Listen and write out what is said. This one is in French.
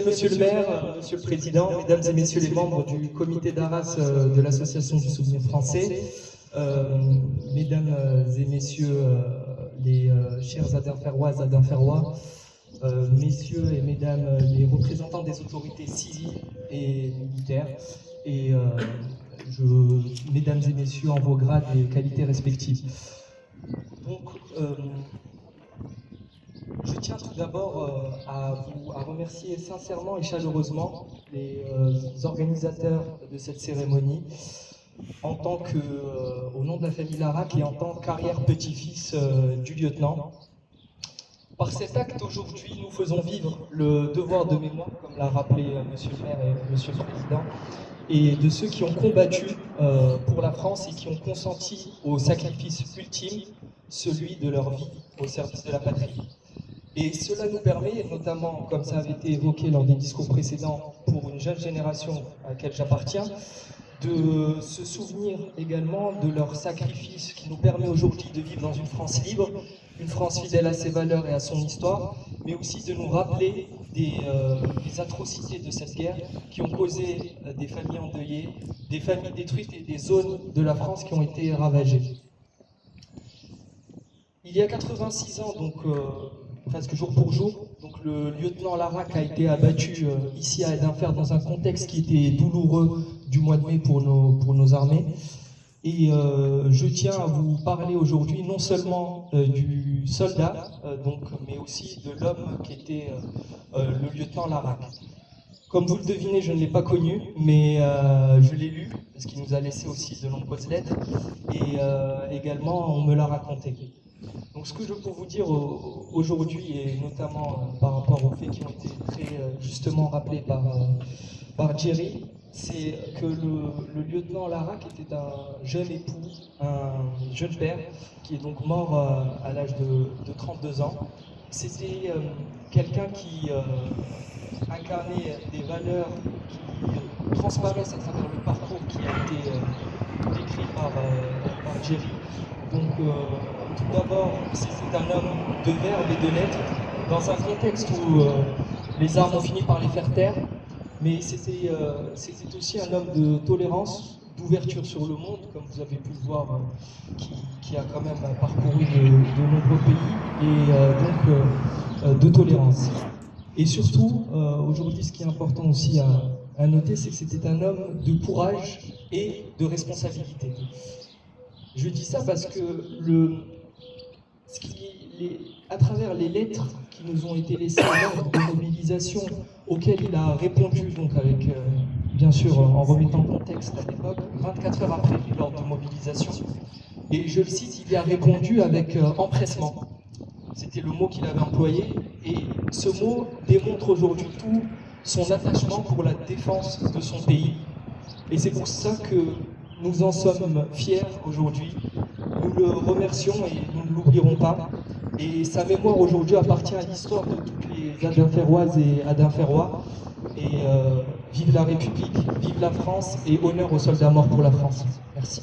Monsieur le maire, Monsieur le Président, Mesdames et Messieurs les membres du comité d'Arras de l'Association du Souvenir français, Mesdames et Messieurs les chers Adinferroises, Adinferrois, Messieurs et Mesdames les représentants des autorités civiles et militaires, et Mesdames et Messieurs en vos grades et qualités respectives. Donc, je tiens tout d'abord à remercier sincèrement et chaleureusement les organisateurs de cette cérémonie, au nom de la famille Larac et en tant qu'arrière-petit-fils du lieutenant. Par cet acte, aujourd'hui, nous faisons vivre le devoir de mémoire, comme l'a rappelé Monsieur le maire et Monsieur le Président, et de ceux qui ont combattu pour la France et qui ont consenti au sacrifice ultime, celui de leur vie au service de la patrie. Et cela nous permet, notamment, comme ça avait été évoqué lors des discours précédents, pour une jeune génération à laquelle j'appartiens, de se souvenir également de leur sacrifice qui nous permet aujourd'hui de vivre dans une France libre, une France fidèle à ses valeurs et à son histoire, mais aussi de nous rappeler des atrocités de cette guerre qui ont causé des familles endeuillées, des familles détruites et des zones de la France qui ont été ravagées. Il y a 86 ans, donc presque jour pour jour, donc le lieutenant Larac a été abattu ici à Adinfer dans un contexte qui était douloureux du mois de mai pour nos armées. Et je tiens à vous parler aujourd'hui non seulement du soldat, mais aussi de l'homme qui était le lieutenant Larac. Comme vous le devinez, je ne l'ai pas connu, mais je l'ai lu, parce qu'il nous a laissé aussi de nombreuses lettres, et également on me l'a raconté. Donc ce que je peux vous dire aujourd'hui, et notamment par rapport aux faits qui ont été très justement rappelés par Jerry, c'est que le lieutenant Larac était un jeune époux, un jeune père, qui est donc mort à l'âge de 32 ans. C'était quelqu'un qui incarnait des valeurs qui transparaissent à travers le parcours qui a été décrit par Jerry. Donc, tout d'abord, c'était un homme de verbe et de lettres, dans un contexte où les armes ont fini par les faire taire, mais c'était aussi un homme de tolérance, d'ouverture sur le monde, comme vous avez pu le voir, qui a quand même parcouru de nombreux pays, et donc de tolérance. Et surtout, aujourd'hui, ce qui est important aussi à noter, c'est que c'était un homme de courage et de responsabilité. Je dis ça parce que à travers les lettres qui nous ont été laissées lors de mobilisation auxquelles il a répondu, donc avec, bien sûr, en remettant le contexte à l'époque, 24 heures après l'ordre de mobilisation, et je le cite, il y a répondu avec empressement. C'était le mot qu'il avait employé, et ce mot démontre aujourd'hui tout son attachement pour la défense de son pays. Et c'est pour ça que nous en sommes fiers aujourd'hui. Nous le remercions et nous ne l'oublierons pas. Et sa mémoire aujourd'hui appartient à l'histoire de toutes les Adinferroises et Adinferrois. Et vive la République, vive la France et honneur aux soldats morts pour la France. Merci.